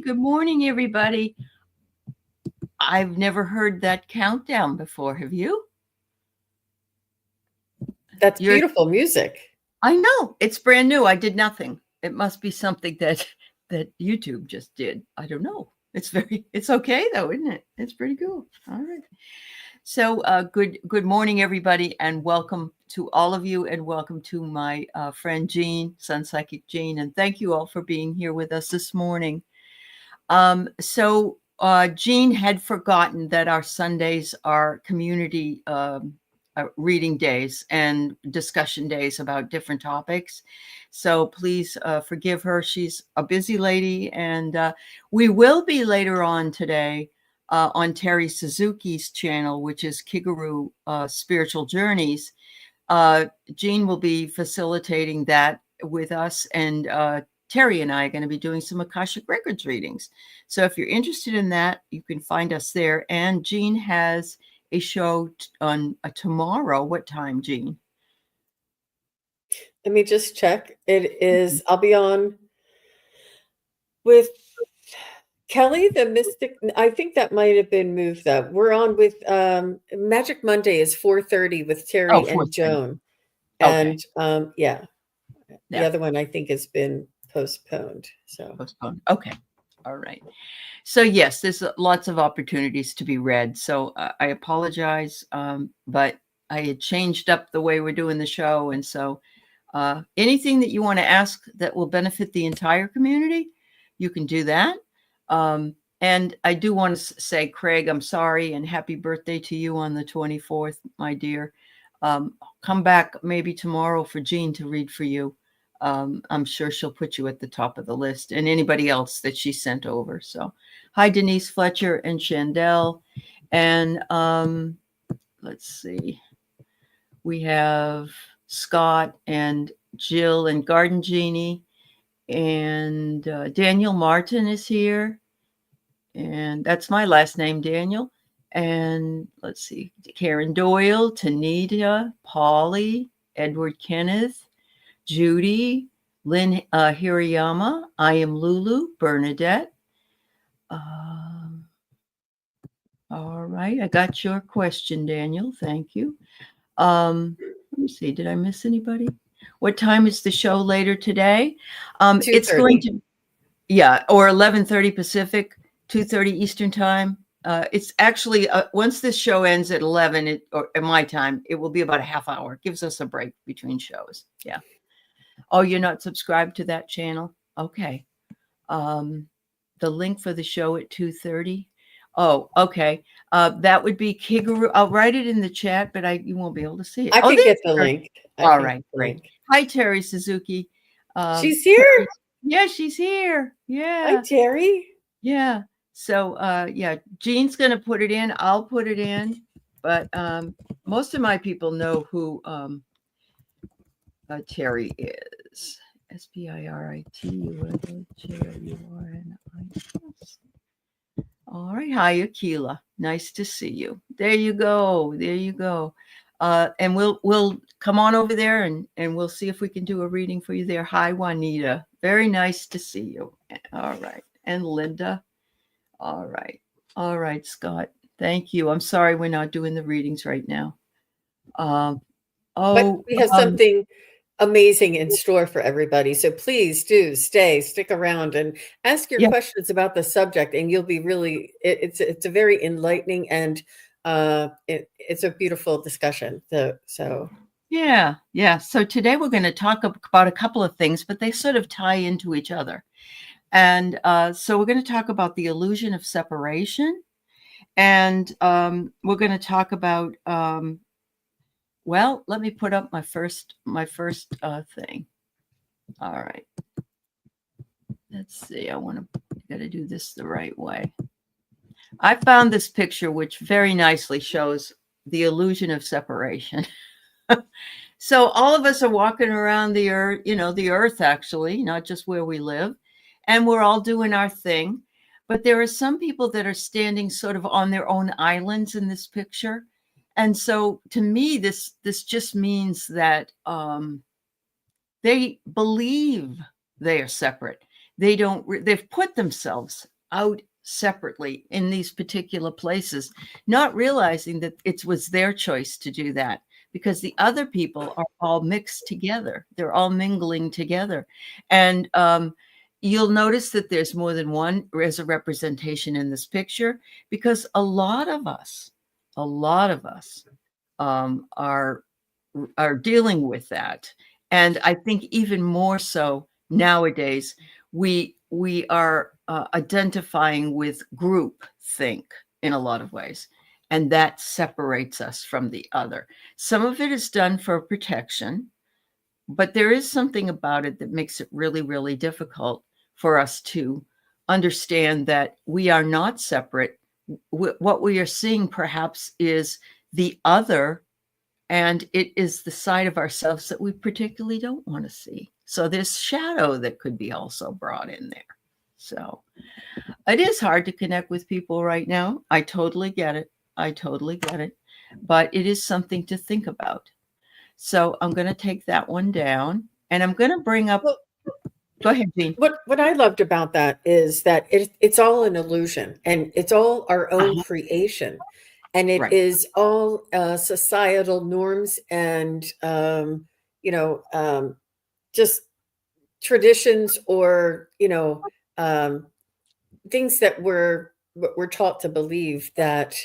Good morning, everybody. I've never heard that countdown before. Have you? That's beautiful music. I know. It's brand new. I did nothing. It must be something that YouTube just did. I don't know. It's okay though, isn't it? It's pretty cool. All right. So good morning, everybody, and welcome to all of you, and welcome to my friend Jean, Sun Psychic Jean, and thank you all for being here with us this morning. Jean had forgotten that our Sundays are community reading days and discussion days about different topics. So please forgive her. She's a busy lady, and we will be later on today on Terry Suzuki's channel, which is Kigaru Spiritual Journeys. Jean will be facilitating that with us, and Terry and I are going to be doing some Akashic Records readings. So if you're interested in that, you can find us there. And Jean has a show on tomorrow. What time, Jean? Let me just check. It is, I'll be on with Kelly, the Mystic. I think that might have been moved up. We're on with Magic Monday is 4:30 with Terry and Joan. And okay. The other one I think has been postponed. So postponed. Okay. All right. So yes, there's lots of opportunities to be read. So I apologize, but I had changed up the way we're doing the show. And so anything that you want to ask that will benefit the entire community, you can do that. And I do want to say, Craig, I'm sorry, and happy birthday to you on the 24th, my dear. Come back maybe tomorrow for Jean to read for you. I'm sure she'll put you at the top of the list, and anybody else that she sent over. So hi, Denise Fletcher and Chandel. And let's see. We have Scott and Jill and Garden Genie, and Daniel Martin is here. And that's my last name, Daniel. And let's see, Karen Doyle, Tanita, Polly, Edward Kenneth, Judy, Lynn Hirayama, I am Lulu, Bernadette. All right, I got your question, Daniel. Thank you. Let me see, did I miss anybody? What time is the show later today? It's going to, or 11:30 Pacific, 2:30 Eastern time. It's actually, once this show ends at 11, or at my time, it will be about a half hour. It gives us a break between shows. Yeah. Oh, you're not subscribed to that channel? Okay. The link for the show at 2:30. Oh, okay. That would be Kigaru. I'll write it in the chat, but you won't be able to see it. I can get the link. All right, great. Hi, Terry Suzuki. She's here? Yeah, she's here. Yeah. Hi, Terry. Yeah. So, Jean's going to put it in. I'll put it in. But most of my people know who Terry is. SPIRITULJURNIS. All right. Hi, Akila. Nice to see you. There you go. There you go. And we'll come on over there and we'll see if we can do a reading for you there. Hi, Juanita. Very nice to see you. All right. And Linda. All right. All right, Scott. Thank you. I'm sorry we're not doing the readings right now. But we have something amazing in store for everybody. So please do stick around and ask your questions about the subject, and you'll be really, it's a very enlightening and it's a beautiful discussion. So yeah. So today we're going to talk about a couple of things, but they sort of tie into each other. And so we're going to talk about the illusion of separation, and we're going to talk about well, let me put up my first thing. All right. Let's see. I got to do this the right way. I found this picture, which very nicely shows the illusion of separation. So all of us are walking around the earth, the earth actually, not just where we live, and we're all doing our thing. But there are some people that are standing sort of on their own islands in this picture. And so to me, this just means that they believe they are separate. They've put themselves out separately in these particular places, not realizing that it was their choice to do that, because the other people are all mixed together. They're all mingling together. And you'll notice that there's more than one as a representation in this picture, because a lot of us are dealing with that. And I think even more so nowadays, we are identifying with group think in a lot of ways, and that separates us from the other. Some of it is done for protection, but there is something about it that makes it really, really difficult for us to understand that we are not separate. What we are seeing perhaps is the other, and it is the side of ourselves that we particularly don't want to see. So there's shadow that could be also brought in there. So it is hard to connect with people right now. I totally get it. But it is something to think about. So I'm going to take that one down, and I'm going to bring up. Well, go ahead, Jean. what I loved about that is that it's all an illusion, and it's all our own creation, and it Right. is all societal norms and just traditions, or things that we're taught to believe that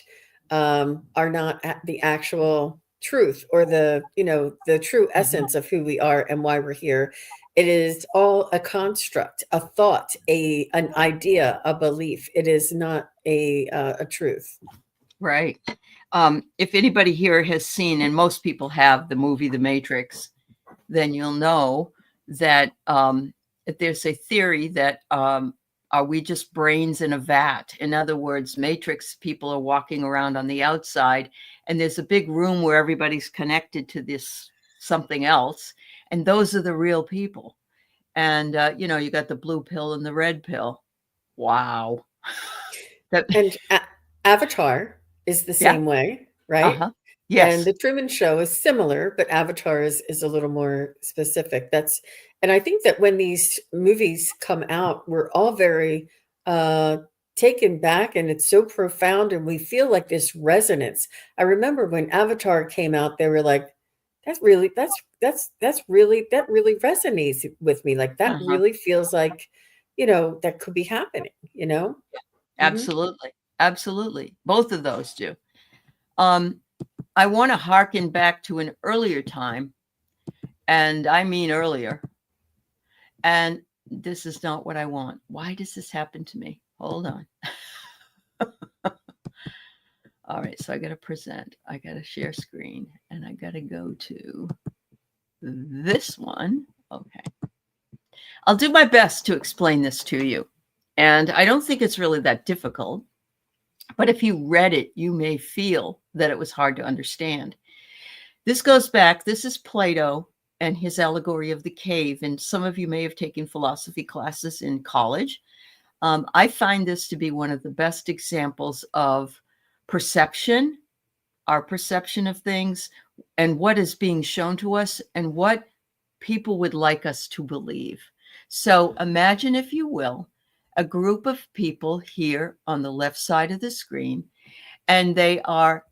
are not the actual truth, or the true essence of who we are and why we're here. It is all a construct, a thought, an idea, a belief. It is not a truth. Right. If anybody here has seen, and most people have, the movie The Matrix, then you'll know that there's a theory that are we just brains in a vat? In other words, Matrix people are walking around on the outside, and there's a big room where everybody's connected to this something else, and those are the real people. And you got the blue pill and the red pill. Wow. And Avatar is the Yeah. same way, right? And Yes. the Truman Show is similar, but Avatar is a little more specific. And I think that when these movies come out, we're all very taken back, and it's so profound, and we feel like this resonance. I remember when Avatar came out, they were like, that really resonates with me. Like, that really feels like, that could be happening, Mhm. Absolutely. Absolutely. Both of those do. I want to harken back to an earlier time, and I mean earlier. And this is not what I want. Why does this happen to me? Hold on. All right, so I got to present. I got to share screen, and I got to go to this one. Okay. I'll do my best to explain this to you. And I don't think it's really that difficult. But if you read it, you may feel that it was hard to understand. This goes back, this is Plato and his allegory of the cave. And some of you may have taken philosophy classes in college. I find this to be one of the best examples of perception, our perception of things, and what is being shown to us, and what people would like us to believe. So imagine, if you will, a group of people here on the left side of the screen, and they are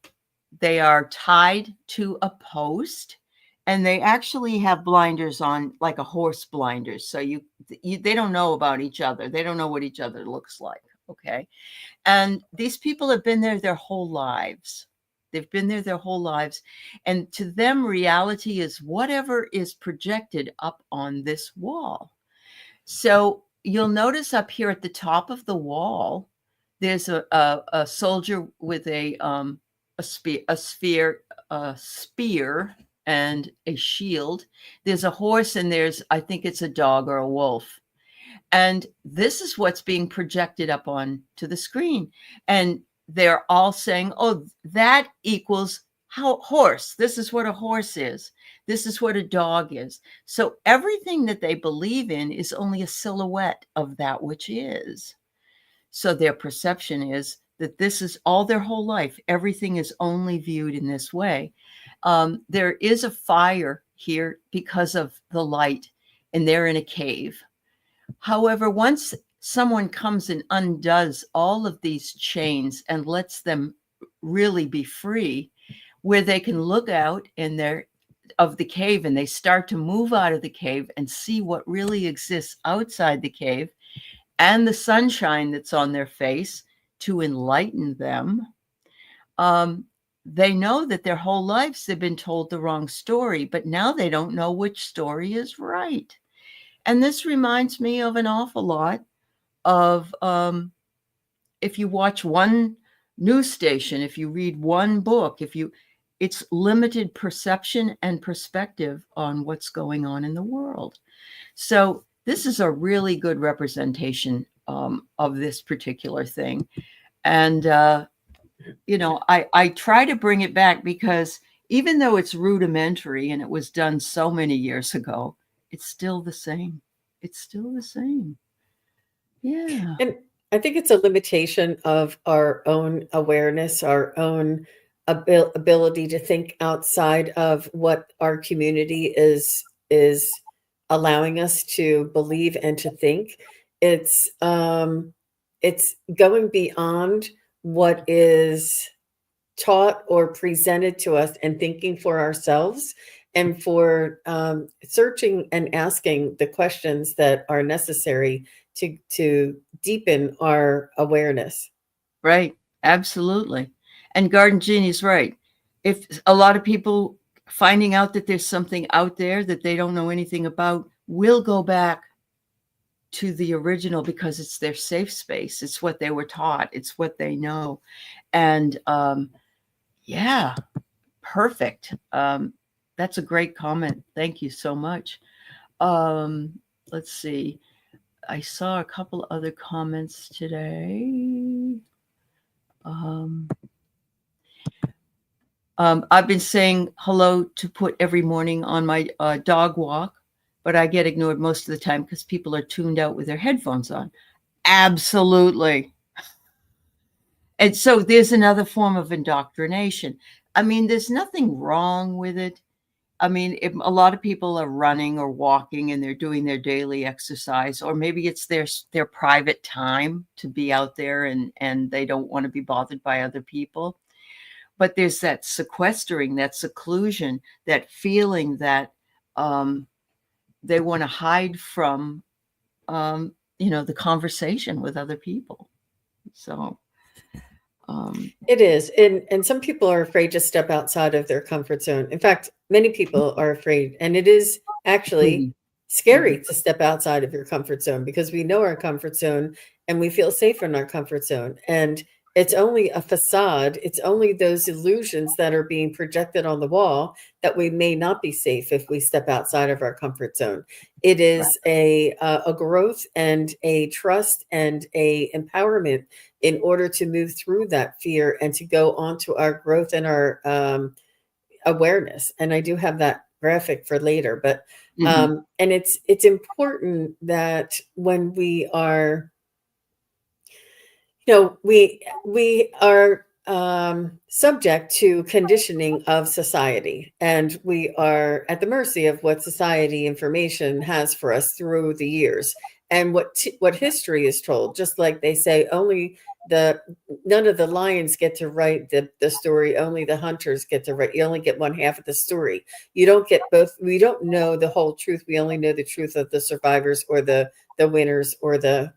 tied to a post, and they actually have blinders on, like a horse blinders. So they don't know about each other. They don't know what each other looks like. Okay. And these people have been there their whole lives. They've been there their whole lives. And to them, reality is whatever is projected up on this wall. So you'll notice up here at the top of the wall, there's a soldier with a spear, and a shield. There's a horse, and I think it's a dog or a wolf. And this is what's being projected up on to the screen. And they're all saying, oh, that equals horse. This is what a horse is. This is what a dog is. So everything that they believe in is only a silhouette of that which is. So their perception is that this is all their whole life. Everything is only viewed in this way. There is a fire here because of the light, and they're in a cave. However, once someone comes and undoes all of these chains and lets them really be free, where they can look out in their of the cave and they start to move out of the cave and see what really exists outside the cave and the sunshine that's on their face to enlighten them. They know that their whole lives they've been told the wrong story, but now they don't know which story is right. And this reminds me of an awful lot of if you watch one news station, if you read one book, it's limited perception and perspective on what's going on in the world. So this is a really good representation of this particular thing. And, I try to bring it back because even though it's rudimentary and it was done so many years ago, it's still the same. It's still the same. Yeah. And I think it's a limitation of our own awareness, our own ability to think outside of what our community is allowing us to believe and to think. It's going beyond what is taught or presented to us and thinking for ourselves, and for searching and asking the questions that are necessary to deepen our awareness. Right. Absolutely. And Garden Genie's right. If a lot of people finding out that there's something out there that they don't know anything about will go back to the original because it's their safe space. It's what they were taught. It's what they know. And yeah, perfect. That's a great comment. Thank you so much. Let's see. I saw a couple other comments today. I've been saying hello to Put every morning on my dog walk, but I get ignored most of the time because people are tuned out with their headphones on. Absolutely. And so there's another form of indoctrination. I mean, there's nothing wrong with it. I mean, if a lot of people are running or walking and they're doing their daily exercise, or maybe it's their private time to be out there and they don't want to be bothered by other people. But there's that sequestering, that seclusion, that feeling that they want to hide from, the conversation with other people. So it is. And some people are afraid to step outside of their comfort zone. In fact, many people are afraid, and it is actually scary to step outside of your comfort zone, because we know our comfort zone and we feel safe in our comfort zone. And it's only a facade. It's only those illusions that are being projected on the wall that we may not be safe if we step outside of our comfort zone. It is a growth and a trust and a empowerment in order to move through that fear and to go on to our growth and our awareness. And I do have that graphic for later, but and it's important that when we are, we are subject to conditioning of society, and we are at the mercy of what society information has for us through the years, and what history is told. Just like they say, none of the lions get to write the story, only the hunters get to write. You only get one half of the story. You don't get both. We don't know the whole truth. We only know the truth of the survivors or the winners or the.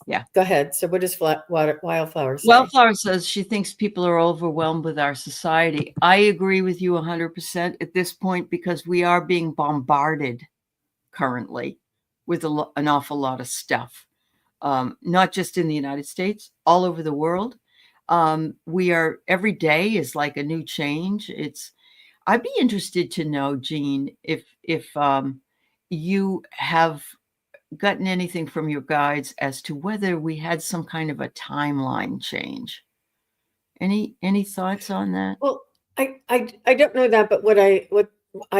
Yeah. Go ahead. So what does Wildflower say? Wildflower says she thinks people are overwhelmed with our society. I agree with you 100% at this point, because we are being bombarded currently with an awful lot of stuff, not just in the United States, all over the world. Every day is like a new change. I'd be interested to know, Jean, if you have gotten anything from your guides as to whether we had some kind of a timeline change. Any thoughts on that? Well, I don't know that, but what I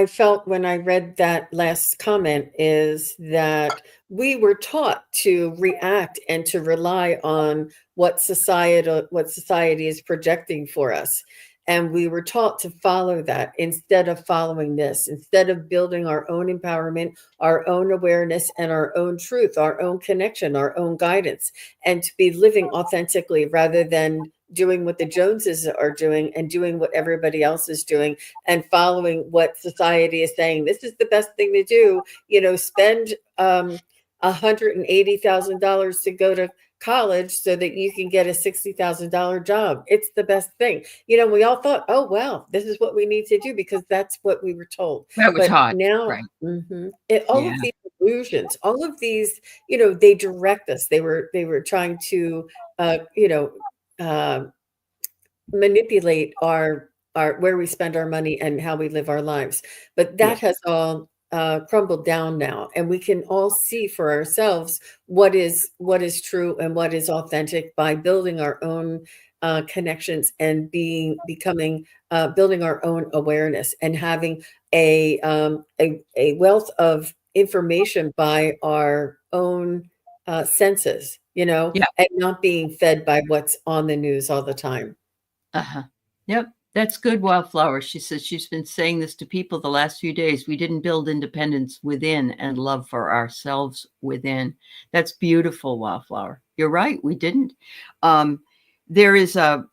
felt when I read that last comment is that we were taught to react and to rely on what society is projecting for us. And we were taught to follow that instead of following this, instead of building our own empowerment, our own awareness, and our own truth, our own connection, our own guidance, and to be living authentically rather than doing what the Joneses are doing and doing what everybody else is doing and following what society is saying. This is the best thing to do. Spend $180,000 to go to college so that you can get a $60,000 job. It's the best thing. We all thought, oh, well, this is what we need to do because that's what we were told. That was But hot. now, Right. all Yeah. of these illusions, all of these, they direct us. They were trying to, uh, manipulate our where we spend our money and how we live our lives. But Yeah. that has all crumbled down now, and we can all see for ourselves what is true and what is authentic by building our own connections and becoming building our own awareness and having a wealth of information by our own senses, Yeah. and not being fed by what's on the news all the time. Uh-huh. Yep. That's good, Wildflower. She says she's been saying this to people the last few days. We didn't build independence within and love for ourselves within. That's beautiful, Wildflower. You're right. We didn't. There is a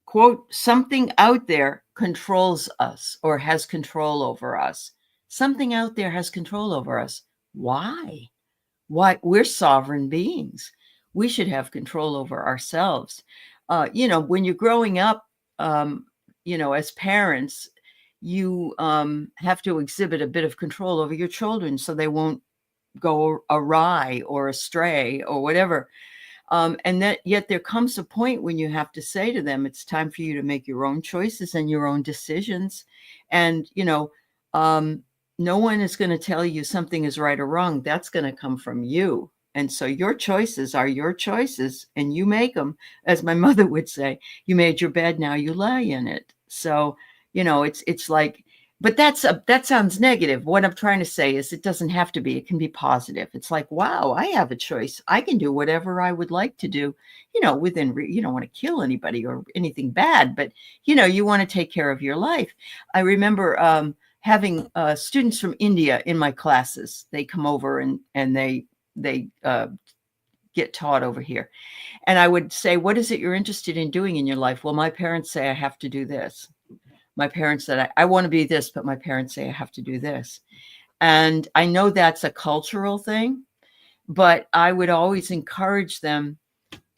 quote, something out there controls us or has control over us. Something out there has control over us. Why? Why? We're sovereign beings. We should have control over ourselves. When you're growing up, as parents, you have to exhibit a bit of control over your children so they won't go awry or astray or whatever. And that yet there comes a point when you have to say to them, it's time for you to make your own choices and your own decisions. And, no one is going to tell you something is right or wrong. That's going to come from you. And so your choices are your choices and you make them. As my mother would say, you made your bed, now you lie in it. So, it's like, but that sounds negative. What I'm trying to say is it doesn't have to be. It can be positive. It's like, wow, I have a choice. I can do whatever I would like to do, within, you don't want to kill anybody or anything bad, but, you want to take care of your life. I remember having students from India in my classes. They come over and they get taught over here. And I would say, what is it you're interested in doing in your life? Well, my parents say I have to do this. My parents said, I want to be this, but my parents say I have to do this. And I know that's a cultural thing, but I would always encourage them,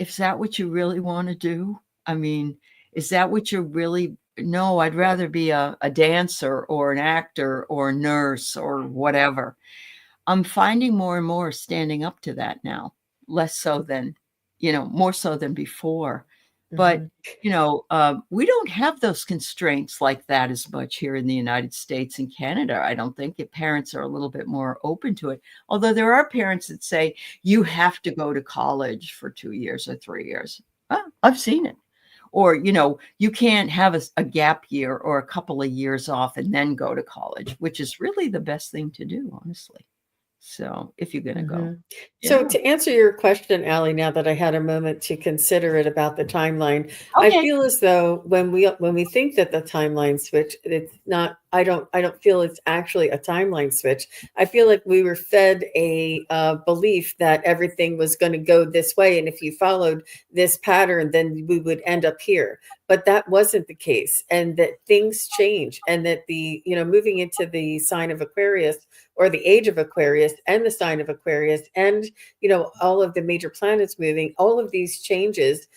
is that what you really want to do? I mean, is that what you're really? No, I'd rather be a dancer or an actor or a nurse or whatever. I'm finding more and more standing up to that now, less so than, more so than before. But, Mhm. we don't have those constraints like that as much here in the United States and Canada. I don't think parents are a little bit more open to it. Although there are parents that say you have to go to college for 2 years or 3 years. I've seen it. Or, you can't have a gap year or a couple of years off and then go to college, which is really the best thing to do, honestly. So if you're going to go. Mhm. So Yeah. to answer your question, Allie, now that I had a moment to consider it about the timeline, I Okay. feel as though when we think that the timeline switch, it's not. I don't feel it's actually a timeline switch. I feel like we were fed a belief that everything was going to go this way, and if you followed this pattern, then we would end up here. But that wasn't the case, and that things change, and that the moving into the sign of Aquarius or the age of Aquarius and the sign of Aquarius and all of the major planets moving, all of these changes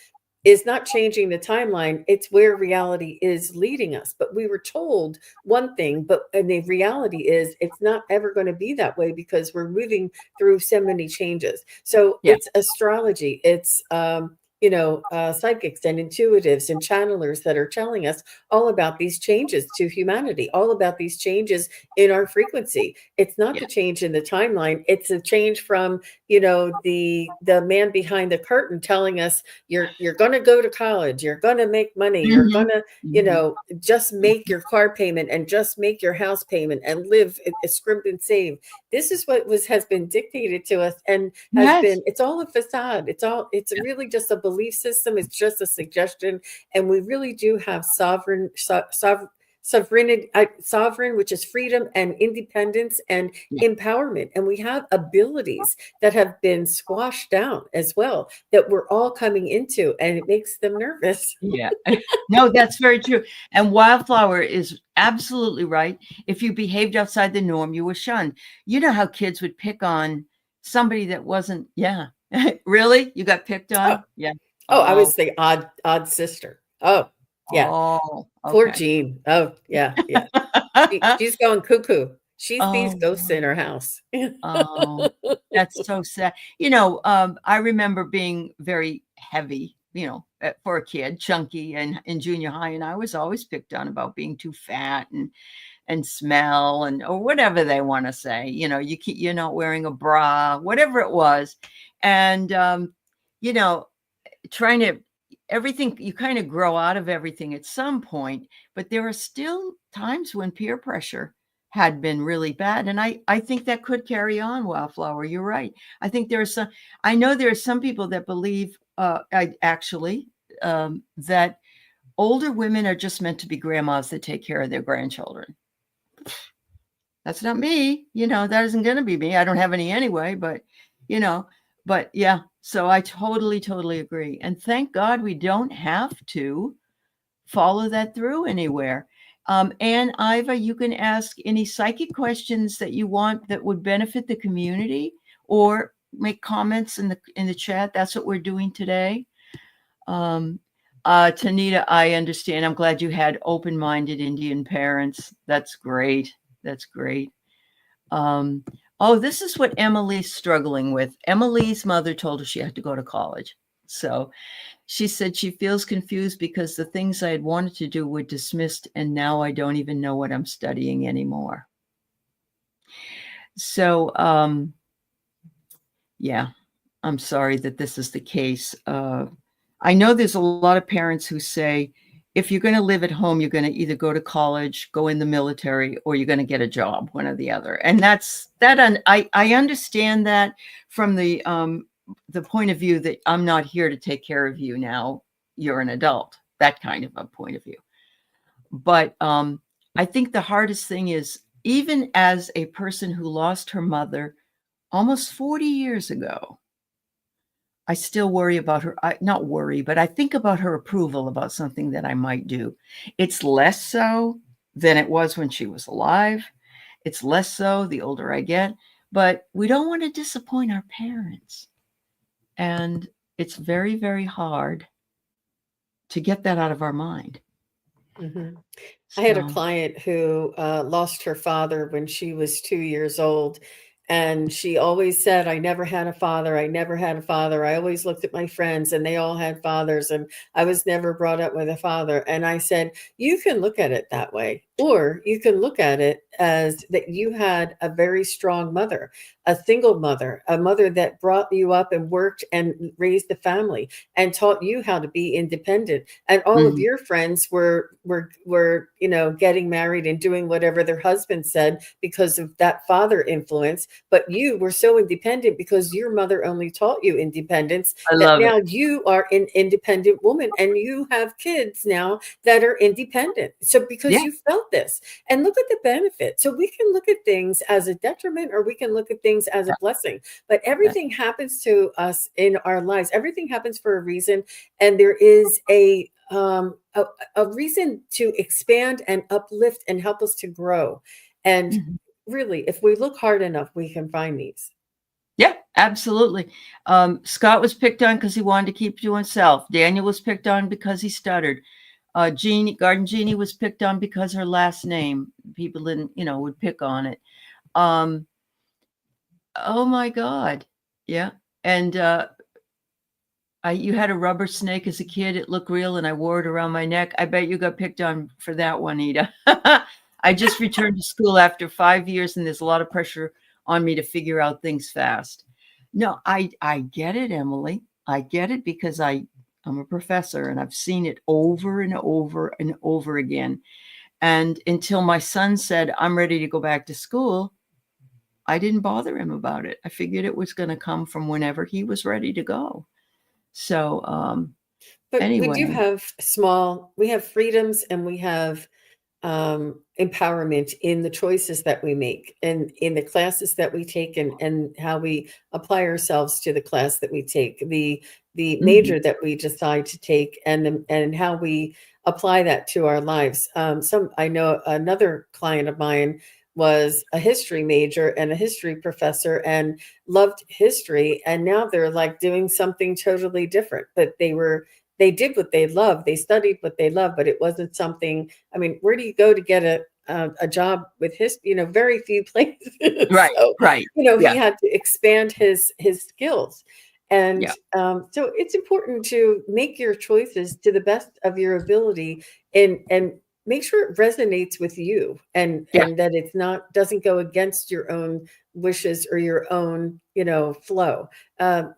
is not changing the timeline. It's where reality is leading us. But we were told one thing, and the reality is it's not ever going to be that way because we're moving through so many changes. So Yeah. it's astrology, it's psychics and intuitives and channelers that are telling us all about these changes to humanity, all about these changes in our frequency. It's not Yeah. the change in the timeline. It's a change from, the man behind the curtain telling us you're going to go to college, you're going to make money, you're going Mhm. to, Mhm. just make your car payment and just make your house payment and live scrimp and save. This is what has been dictated to us and has Yes. been, it's all a facade. It's Yeah. really just a belief system. It's just a suggestion. And we really do have sovereign, which is freedom and independence and Yeah. empowerment. And we have abilities that have been squashed down as well that we're all coming into, and it makes them nervous. Yeah. No, that's very true. And Wildflower is absolutely right. If you behaved outside the norm, you were shunned. You know how kids would pick on somebody that wasn't, yeah. Really? You got picked on? Oh, Yeah. I Oh, was the odd sister. Oh, yeah. oh, Poor okay. Jean. Oh, yeah, yeah. She's going cuckoo. She sees Oh, ghosts in her house. oh, that's so sad. I remember being very heavy, for a kid, chunky, and in junior high, and I was always picked on about being too fat and smell or whatever they want to say. You're not wearing a bra, whatever it was, and trying to everything. You kind of grow out of everything at some point, but there are still times when peer pressure had been really bad. And I think that could carry on, Wildflower. You're right. I think I know there are some people that believe, that older women are just meant to be grandmas that take care of their grandchildren. That's not me. That isn't going to be me. I don't have any anyway, but yeah. So I totally, totally agree. And thank God we don't have to follow that through anywhere. And Iva, you can ask any psychic questions that you want that would benefit the community, or make comments in the chat. That's what we're doing today. Tanita, I understand. I'm glad you had open-minded Indian parents. That's great. That's great. This is what Emily's struggling with. Emily's mother told her she had to go to college. So she said she feels confused because the things I had wanted to do were dismissed, and now I don't even know what I'm studying anymore. So, yeah, I'm sorry that this is the case. I know there's a lot of parents who say, if you're going to live at home, you're going to either go to college, go in the military, or you're going to get a job, one or the other. And I understand that from the point of view that I'm not here to take care of you now. You're an adult, that kind of a point of view. But I think the hardest thing is, even as a person who lost her mother almost 40 years ago, I still worry about her. Not worry, but I think about her approval about something that I might do. It's less so than it was when she was alive. It's less so the older I get, but we don't want to disappoint our parents. And it's very, very hard to get that out of our mind. Mm-hmm. I had a client who lost her father when she was 2 years old. And she always said, I never had a father. I never had a father. I always looked at my friends and they all had fathers, and I was never brought up with a father. And I said, you can look at it that way, or you can look at it as that you had a very strong mother, a single mother, a mother that brought you up and worked and raised the family and taught you how to be independent. And all of your friends were getting married and doing whatever their husband said because of that father influence. But you were so independent because your mother only taught you independence, that now you are an independent woman and you have kids now that are independent. So because you felt this, and look at the benefit. So we can look at things as a detriment, or we can look at things as a blessing. But everything happens to us in our lives. Everything happens for a reason. And there is a reason to expand and uplift and help us to grow. And really, if we look hard enough, we can find these. Yeah, absolutely. Scott was picked on because he wanted to keep to himself. Daniel was picked on because he stuttered. Garden Jeannie was picked on because her last name. People didn't, would pick on it. Oh my God. Yeah. And you had a rubber snake as a kid. It looked real and I wore it around my neck. I bet you got picked on for that one, Ida. I just returned to school after 5 years, and there's a lot of pressure on me to figure out things fast. No, I get it, Emily. I get it because I'm a professor and I've seen it over and over and over again. And until my son said, I'm ready to go back to school, I didn't bother him about it. I figured it was going to come from whenever he was ready to go. So But we do anyway, have we have freedoms and we have empowerment in the choices that we make and in the classes that we take and how we apply ourselves to the class that we take, the mhm, major that we decide to take, and how we apply that to our lives. I know another client of mine was a history major and a history professor and loved history, and now they're like doing something totally different, but they did what they loved. They studied what they loved, but it wasn't something. I mean, where do you go to get a job with history? Very few places. right, So, right, he yeah, had to expand his skills, and yeah, so it's important to make your choices to the best of your ability, and make sure it resonates with you, yeah, and that it's not doesn't go against your own wishes or your own flow.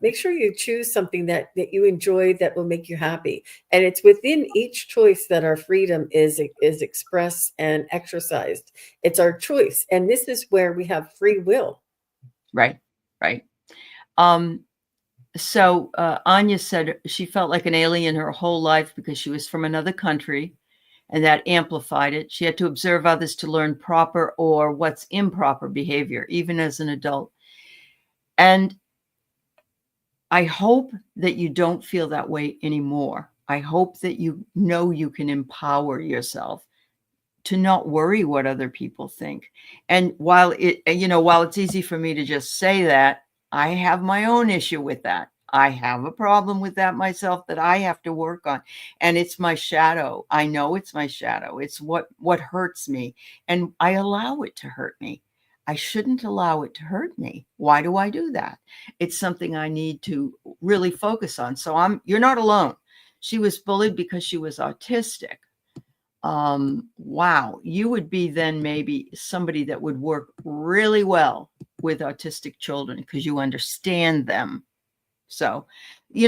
Make sure you choose something that you enjoy, that will make you happy, and it's within each choice that our freedom is expressed and exercised. It's our choice, and this is where we have free will. right, right. Um, so Anya said she felt like an alien her whole life because she was from another country, and that amplified it. She had to observe others to learn proper or what's improper behavior, even as an adult. And I hope that you don't feel that way anymore. I hope that you know you can empower yourself to not worry what other people think. And while it's easy for me to just say that, I have my own issue with that. I have a problem with that myself that I have to work on. And it's my shadow. I know it's my shadow. It's what hurts me. And I allow it to hurt me. I shouldn't allow it to hurt me. Why do I do that? It's something I need to really focus on. So you're not alone. She was bullied because she was autistic. Wow, you would be then maybe somebody that would work really well with autistic children because you understand them. So,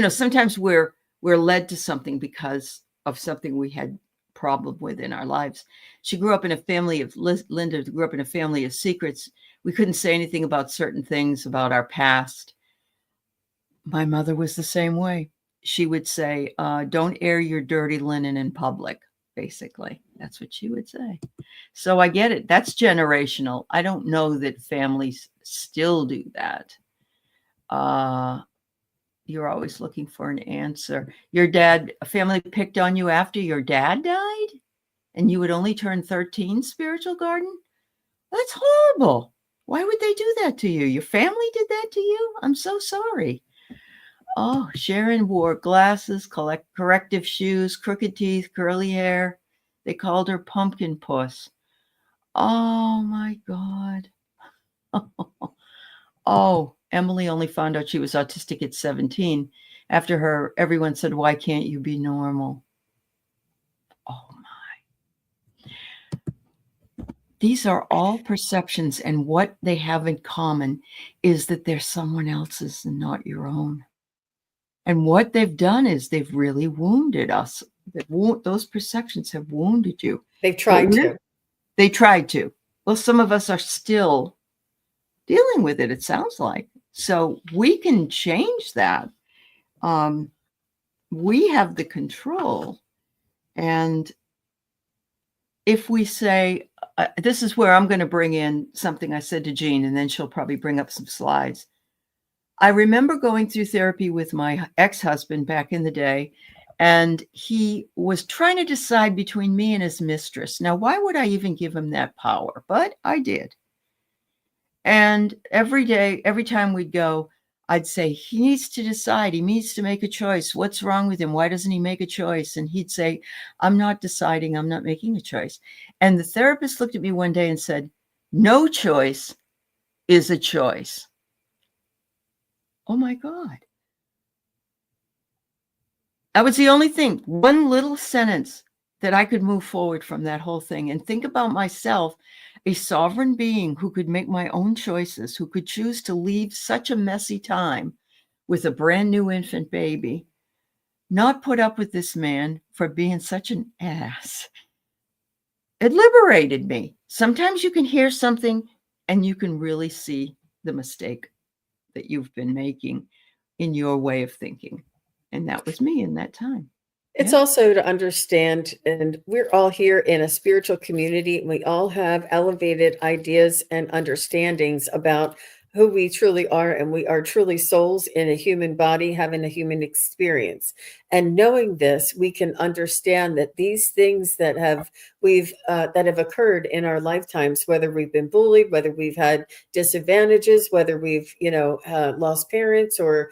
sometimes we're led to something because of something we had problem with in our lives. She grew up in a family of Linda grew up in a family of secrets. We couldn't say anything about certain things about our past. My mother was the same way. She would say, don't air your dirty linen in public, basically. That's what she would say. So I get it. That's generational. I don't know that families still do that. You're always looking for an answer. A family picked on you after your dad died and you would only turn 13, spiritual garden? That's horrible. Why would they do that to you? Your family did that to you? I'm so sorry. Oh, Sharon wore glasses, corrective shoes, crooked teeth, curly hair. They called her Pumpkin Puss. Oh my God. Oh, Emily only found out she was autistic at 17. After her, everyone said, why can't you be normal? Oh, these are all perceptions, and what they have in common is that they're someone else's and not your own. And what they've done is they've really wounded us. Those perceptions have wounded you. They've tried to. They tried to. Well, some of us are still dealing with it, it sounds like. So we can change that. We have the control. And if we say, this is where I'm going to bring in something I said to Jean, and then she'll probably bring up some slides. I remember going through therapy with my ex-husband back in the day, and he was trying to decide between me and his mistress. Now, why would I even give him that power? But I did. And every day, every time we'd go, I'd say, he needs to decide. He needs to make a choice. What's wrong with him? Why doesn't he make a choice? And he'd say, I'm not deciding. I'm not making a choice. And the therapist looked at me one day and said, no choice is a choice. Oh my God. That was the only thing, one little sentence that I could move forward from that whole thing and think about myself, a sovereign being who could make my own choices, who could choose to leave such a messy time with a brand new infant baby, not put up with this man for being such an ass. It liberated me. Sometimes you can hear something and you can really see the mistake that you've been making in your way of thinking. And that was me in that time. It's Yeah. also to understand, and we're all here in a spiritual community, and we all have elevated ideas and understandings about who we truly are, and we are truly souls in a human body having a human experience. And knowing this, we can understand that these things that have occurred in our lifetimes, whether we've been bullied, whether we've had disadvantages, whether we've lost parents, or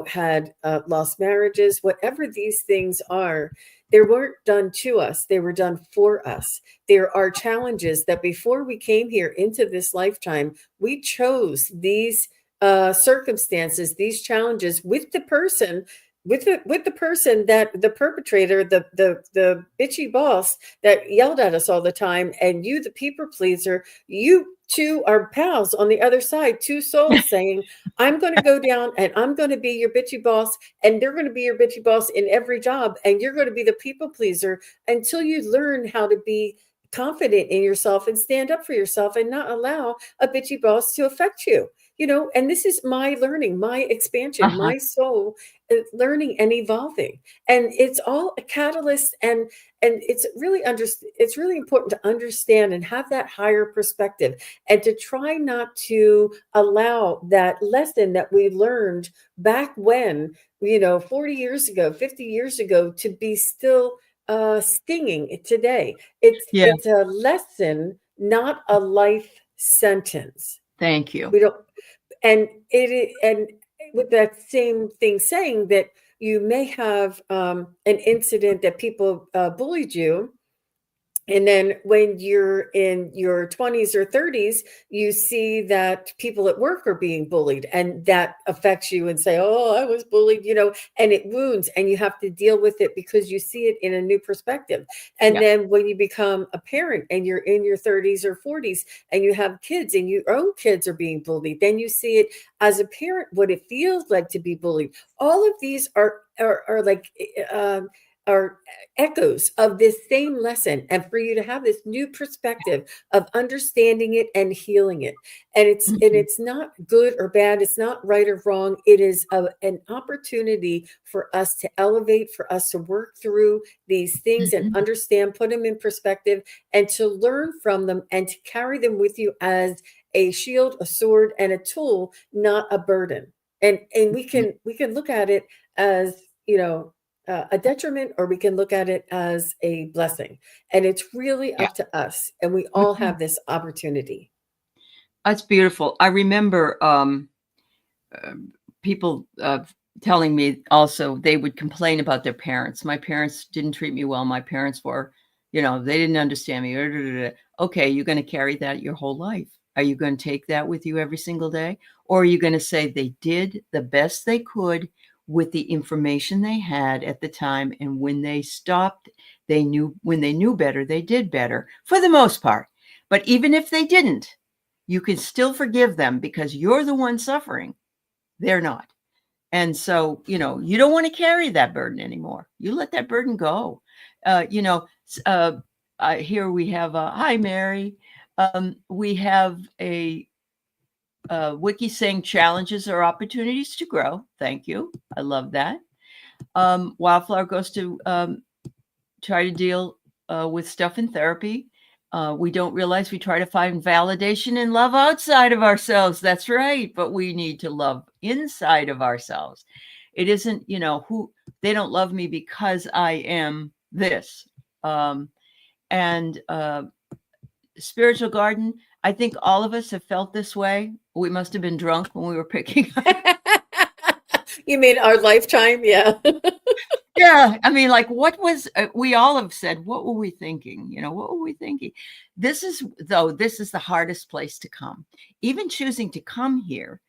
had lost marriages, whatever these things are, they weren't done to us, they were done for us. There are challenges that before we came here into this lifetime, we chose these circumstances, these challenges with the person. With the person, that the perpetrator, the bitchy boss that yelled at us all the time, and you, the people pleaser, you two are pals on the other side, two souls saying, I'm going to go down and I'm going to be your bitchy boss, and they're going to be your bitchy boss in every job, and you're going to be the people pleaser until you learn how to be confident in yourself and stand up for yourself and not allow a bitchy boss to affect you. And this is my learning, my expansion, Uh-huh. my soul learning and evolving. And it's all a catalyst, and it's really important to understand and have that higher perspective, and to try not to allow that lesson that we learned back when, 40 years ago, 50 years ago, to be still stinging today. Yeah. It's a lesson, not a life sentence. Thank you. We don't, and with that same thing saying that you may have an incident that people bullied you, and then when you're in your 20s or 30s, you see that people at work are being bullied, and that affects you and say, oh, I was bullied, and it wounds, and you have to deal with it because you see it in a new perspective. And Yeah. then when you become a parent and you're in your 30s or 40s and you have kids and your own kids are being bullied, then you see it as a parent, what it feels like to be bullied. All of these are like, are echoes of this same lesson, and for you to have this new perspective of understanding it and healing it. And Mhm. it's not good or bad, it's not right or wrong. It is an opportunity for us to elevate, for us to work through these things and Mhm. understand, put them in perspective, and to learn from them, and to carry them with you as a shield, a sword, and a tool, not a burden. And Mhm. we can look at it as, a detriment, or we can look at it as a blessing. And it's really Yeah. up to us. And we all Mhm. have this opportunity. That's beautiful. I remember uh, people telling me also they would complain about their parents. My parents didn't treat me well. My parents were, they didn't understand me. Okay, you're going to carry that your whole life. Are you going to take that with you every single day? Or are you going to say they did the best they could with the information they had at the time? And when they stopped, when they knew better, they did better for the most part. But even if they didn't, you can still forgive them because you're the one suffering. They're not. And so, you don't want to carry that burden anymore. You let that burden go. Uh, you know, here we have hi, Mary. We have a wiki saying challenges are opportunities to grow. Thank you. I love that. Wildflower goes to try to deal with stuff in therapy. We don't realize we try to find validation and love outside of ourselves. That's right. But we need to love inside of ourselves. It isn't, who they don't love me because I am this. And Spiritual garden, I think all of us have felt this way. We must have been drunk when we were picking. You mean our lifetime? Yeah. Yeah, I mean, like, what was we all have said, what were we thinking? What were we thinking? This is the hardest place to come. Even choosing to come here,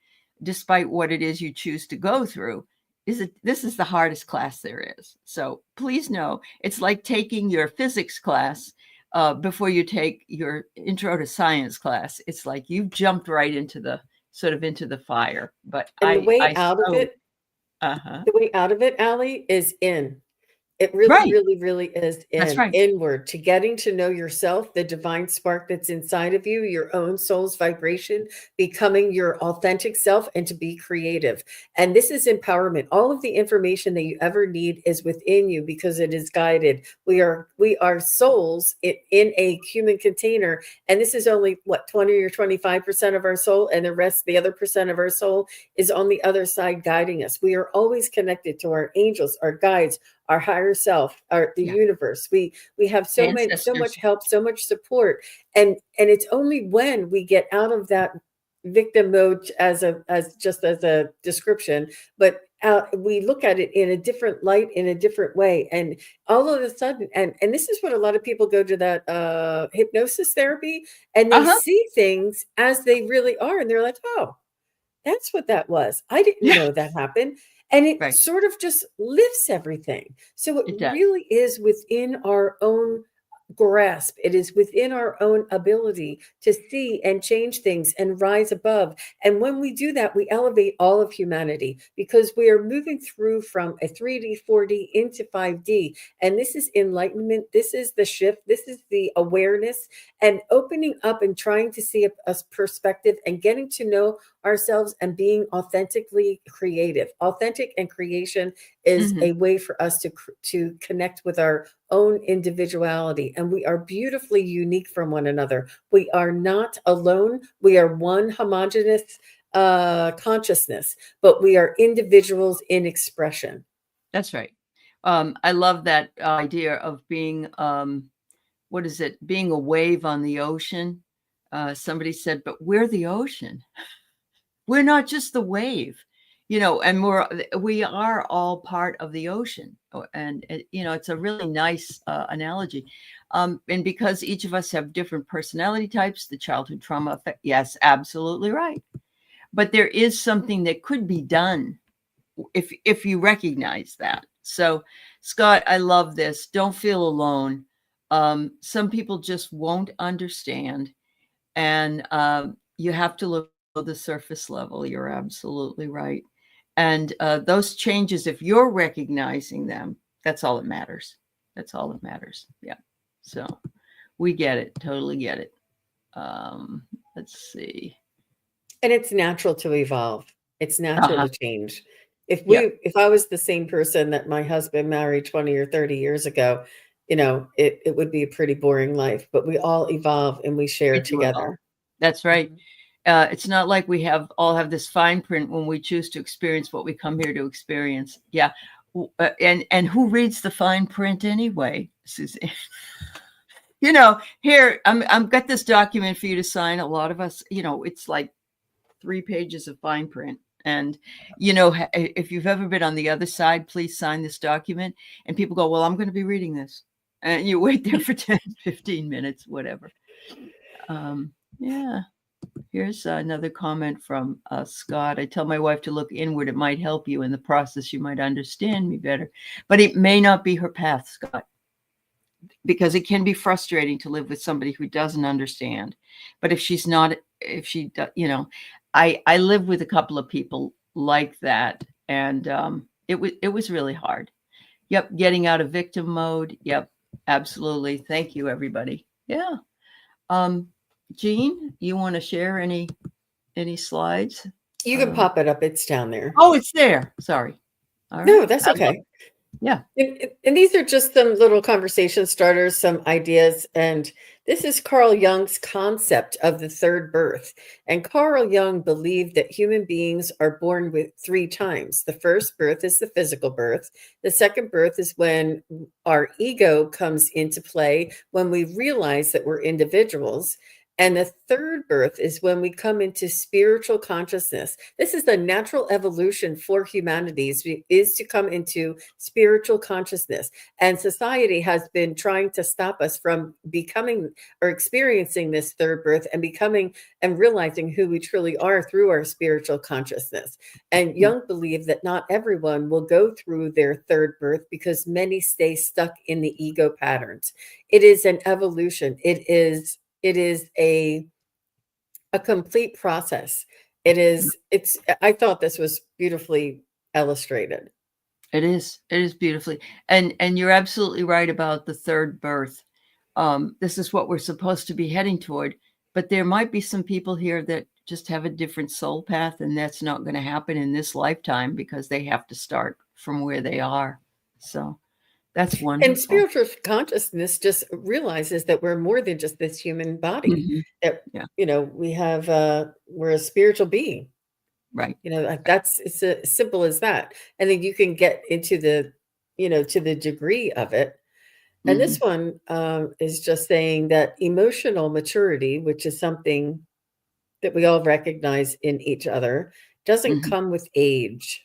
despite what it is you choose to go through, this is the hardest class there is. So please know, it's like taking your physics class before you take your intro to science class. It's like you jumped right into the fire. But And I the way out of so it, uh-huh. Aley, is in. It really, Right. really, really is That's right. inward to getting to know yourself, the divine spark that's inside of you, your own soul's vibration, becoming your authentic self, and to be creative. And this is empowerment. All of the information that you ever need is within you because it is guided. We are souls in a human container, and this is only what 20 or 25% of our soul, and the rest, the other percent of our soul, is on the other side guiding us. We are always connected to our angels, our guides, our higher self, the Yeah. universe. We have so much Ancestors. help, so much support, and it's only when we get out of that victim mode, as a description, but we look at it in a different light, in a different way, and all of a sudden, and this is what a lot of people go to that hypnosis therapy, and they Uh-huh. see things as they really are, and they're like, oh, that's what that was. I didn't Yeah. know that happened. And it Right. sort of just lifts everything. So it It does. really is within our own grasp. It is within our own ability to see and change things and rise above. And when we do that, we elevate all of humanity because we are moving through from a 3D, 4D into 5D. And this is enlightenment. This is the shift. This is the awareness and opening up and trying to see a perspective and getting to know ourselves and being authentically creative. Authentic and creation is Hmm. a way for us to connect with our own individuality, and we are beautifully unique from one another. We are not alone. We are one homogeneous consciousness, but we are individuals in expression. That's right. I love that idea of being, what is it? Being a wave on the ocean. Somebody said, but we're the ocean. We're not just the wave, and we are all part of the ocean. And it's a really nice analogy. And because each of us have different personality types, the childhood trauma effect, yes, absolutely right. But there is something that could be done if you recognize that. So, Scott, I love this. Don't feel alone. Some people just won't understand, and you have to look below the surface level. You're absolutely right. And those changes, if you're recognizing them, that's all that matters. That's all that matters. Yeah. So we get it. Totally get it. Um, let's see. And it's natural to evolve. It's natural Uh-huh. to change. If Yeah. if I was the same person that my husband married 20 or 30 years ago, it would be a pretty boring life, but we all evolve and we share We do evolve. together. That's right. Mhm. It's not like we all have this fine print when we choose to experience what we come here to experience. Yeah. And who reads the fine print anyway, Suzanne? Here I'm got this document for you to sign. A lot of us, it's like 3 pages of fine print. And if you've ever been on the other side, please sign this document. And people go, well, I'm going to be reading this. And you wait there for 10, 15 minutes, whatever. Yeah. Here's another comment from Scott. I tell my wife to look inward. It might help you in the process. You might understand me better. But it may not be her path, Scott, because it can be frustrating to live with somebody who doesn't understand. But if she's not, if she, I live with a couple of people like that, and it was really hard. Yep, getting out of victim mode. Yep, absolutely. Thank you, everybody. Yeah. Um, Jean, you want to share any slides? You can Um, pop it up. It's down there. oh, it's there. Sorry. All right. No, that's I love. okay. Yeah. And these are just some little conversation starters, some ideas. And this is Carl Jung's concept of the third birth. And Carl Jung believed that human beings are born with 3 times. The first birth is the physical birth. The second birth is when our ego comes into play, when we realize that we're individuals. And the third birth is when we come into spiritual consciousness. This is the natural evolution for humanity, is to come into spiritual consciousness. And society has been trying to stop us from becoming or experiencing this third birth and becoming and realizing who we truly are through our spiritual consciousness. And Mm. Jung believed that not everyone will go through their third birth because many stay stuck in the ego patterns. It is an evolution. It is a complete process. I thought this was beautifully illustrated. It is. It is beautifully. And you're absolutely right about the third birth. This is what we're supposed to be heading toward. But there might be some people here that just have a different soul path, and that's not going to happen in this lifetime because they have to start from where they are. So that's And wonderful. spiritual consciousness just realizes that we're more than just this human body, Hmm. that, Yeah. we have, we're a spiritual being. Right. It's as simple as that. And then you can get into to the degree of it. And this Hmm. one is just saying that emotional maturity, which is something that we all recognize in each other, doesn't Hmm. come with age.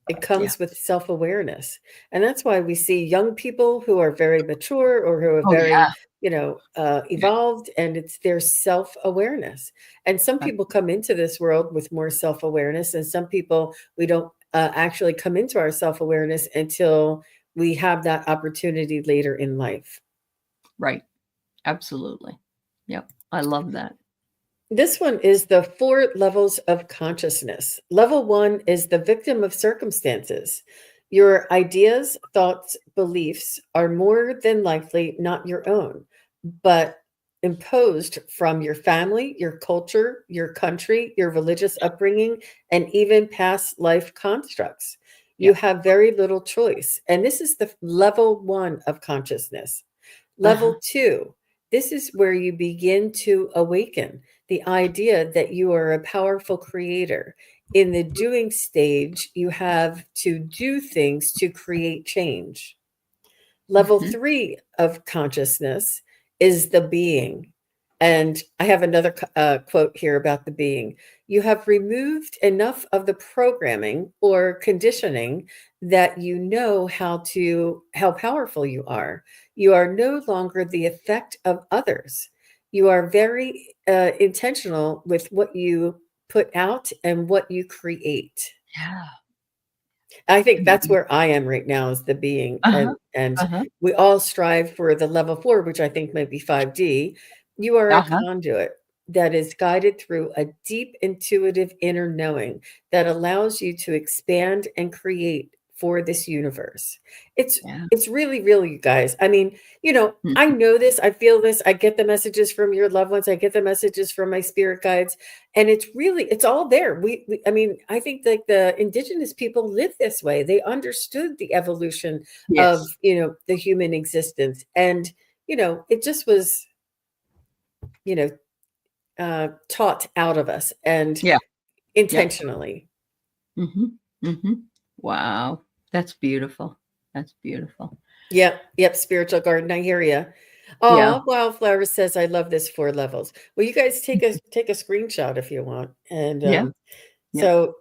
It Yeah. comes with self-awareness. And that's why we see young people who are very mature or who are Oh very, yeah. Yeah. evolved, and it's their self-awareness. And some Right. people come into this world with more self-awareness, and some people we don't actually come into our self-awareness until we have that opportunity later in life. Right. Absolutely. Yep. I love that. This one is the 4 levels of consciousness. Level 1 is the victim of circumstances. Your ideas, thoughts, beliefs are more than likely not your own, but imposed from your family, your culture, your country, your religious upbringing, and even past life constructs. You Yeah. have very little choice. And this is the level 1 of consciousness. Uh-huh. Level 2, this is where you begin to awaken the idea that you are a powerful creator. In the doing stage, you have to do things to create change. Level Hmm. 3 of consciousness is the being. And I have another quote here about the being. You have removed enough of the programming or conditioning that you know how powerful you are. You are no longer the effect of others. You are very intentional with what you put out and what you create. Yeah. I think that's Mhm. where I am right now, is the being, Uh-huh. and Uh-huh. we all strive for the level 4, which I think might be 5D. You are a Uh-huh. conduit that is guided through a deep intuitive inner knowing that allows you to expand and create for this universe. It's Yeah. it's really, really, you guys. I mean, I Mhm. know this, I feel this, I get the messages from your loved ones, I get the messages from my spirit guides, and it's all there. I mean, I think like the indigenous people live this way. They understood the evolution of, Yes. the human existence. And, it just was, you know, taught out of us and Yeah. Yep. intentionally. Mhm. Mhm. Wow. That's beautiful. That's beautiful. Yep, yep, spiritual garden, I hear you. Yeah. Oh, Wildflower says, I love this 4 levels. Well, you guys take a screenshot if you want. And Yeah. Yep. so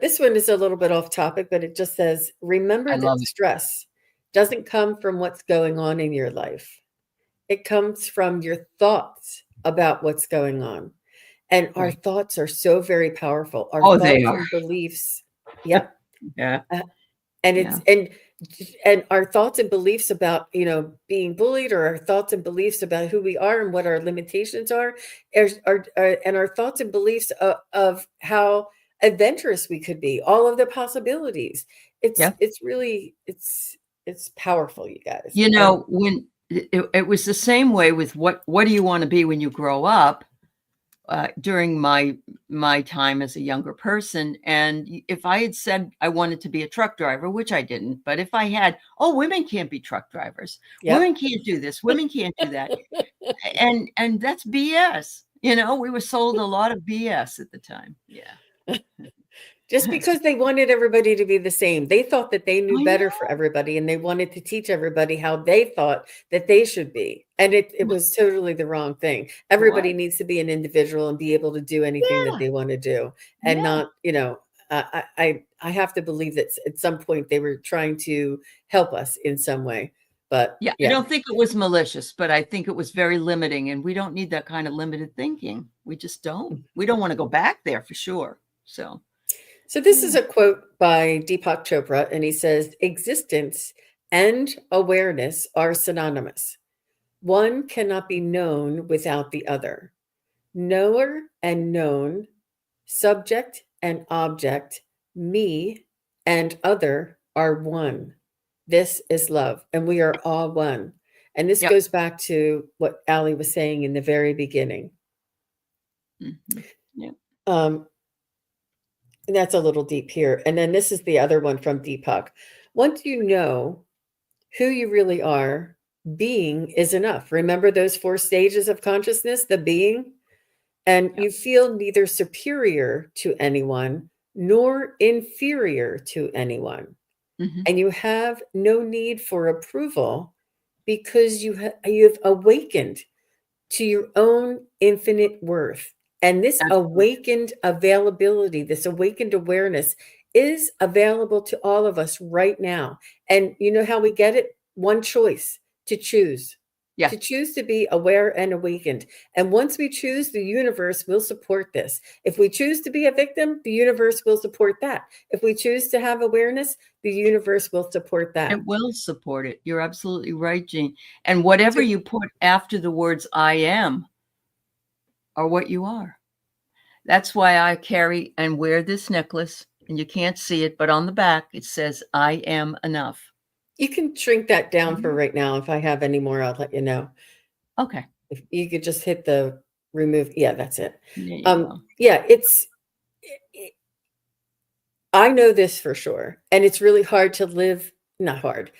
this one is a little bit off topic, but it just says, remember I that love it. stress doesn't come from what's going on in your life. It comes from your thoughts about what's going on. And our Right. thoughts are so very powerful. Our Oh, they thoughts are. and beliefs. Yep. Yeah. uh, and it's Yeah. and our thoughts and beliefs about, being bullied, or our thoughts and beliefs about who we are and what our limitations are, and our thoughts and beliefs of how adventurous we could be, all of the possibilities. It's Yeah. it's really it's powerful, you guys. You And know, when it was the same way with what do you want to be when you grow up? During my time as a younger person, and if I had said I wanted to be a truck driver, which I didn't, but if I had, oh, women can't be truck drivers, women yep. can't do this, women can't do that, and that's BS. We were sold a lot of BS at the time. Yeah. Just because they wanted everybody to be the same. They thought that they knew I better for know. everybody, and they wanted to teach everybody how they thought that they should be. And it was totally the wrong thing. What? Everybody needs to be an individual and be able to do anything that Yeah. they want to do, and Yeah. not, I have to believe that at some point they were trying to help us in some way. But Yeah, I yeah. don't think it was malicious, but I think it was very limiting, and we don't need that kind of limited thinking. We just don't. We don't want to go back there for sure. So, So this is yeah. a quote by Deepak Chopra, and he says, existence and awareness are synonymous. One cannot be known without the other. Knower and known, subject and object, me and other are one. This is love, and we are all one. And this Yep. goes back to what Aley was saying in the very beginning. Mm-hmm. Yep. And that's a little deep here. And then this is the other one from Deepak. Once you know who you really are, being is enough. Remember those 4 stages of consciousness, the being? And Yep. you feel neither superior to anyone nor inferior to anyone. Mm-hmm. And you have no need for approval because you've awakened to your own infinite worth. And this Absolutely. awakened availability, this awakened awareness is available to all of us right now. And you know how we get it? One choice: to choose. Yeah. To choose to be aware and awakened. And once we choose, the universe will support this. If we choose to be a victim, the universe will support that. If we choose to have awareness, the universe will support that. It will support it. You're absolutely right, Jean. And whatever you put after the words I am are what you are. That's why I carry and wear this necklace, and you can't see it, but on the back it says I am enough. You can shrink that down for right now. If I have any more, I'll let you know. Okay. If you could just hit the remove. Yeah, that's it. There you go. Yeah, I know this for sure. And it's really hard to live, not hard.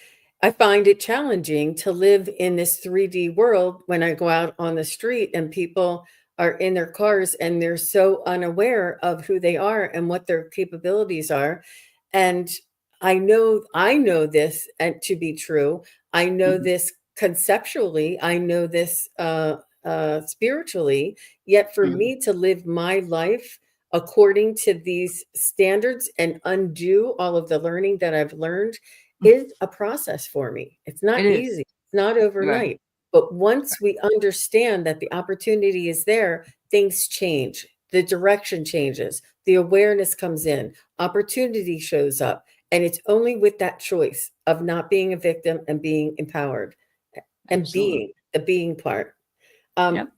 I find it challenging to live in this 3D world when I go out on the street and people are in their cars and they're so unaware of who they are and what their capabilities are. And I know this and to be true. I know Mhm. this conceptually. I know this spiritually. Yet for Mhm. me to live my life according to these standards and undo all of the learning that I've learned is a process for me. It's It not is. easy. It's not Right. overnight. But once we understand that the opportunity is there, things change. The direction changes. The awareness comes in. Opportunity shows up. And it's only with that choice of not being a victim and being empowered and Absolutely. being the being part. Yep.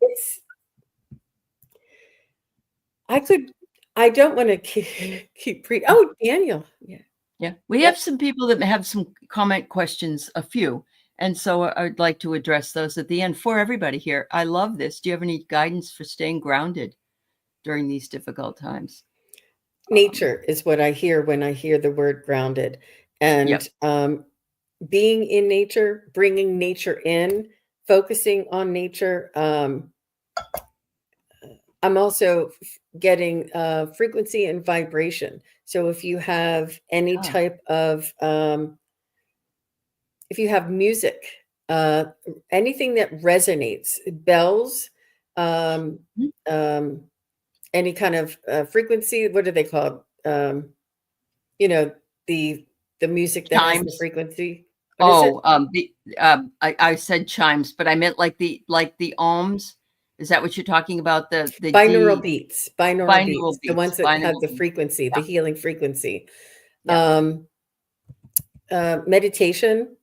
I don't want to keep oh, Daniel. Yeah. Yeah. We have some people that have some comment questions, a few. And so I'd like to address those at the end for everybody here. I love this. Do you have any guidance for staying grounded during these difficult times? Nature is what I hear when I hear the word grounded. And being in nature, bringing nature in, focusing on nature. I'm also getting frequency and vibration. So if you have any type of, if you have music, anything that resonates, bells, um, um, any kind of frequency, what are they called? You know, the music that has the Chimes. frequency. What is it? I said chimes, but I meant like the ohms. Is that what you're talking about? The Binaural beats. Binaural binaural beats. The ones beats. that have Binaural the beats. frequency, the Yeah. healing frequency. Yeah. Meditation.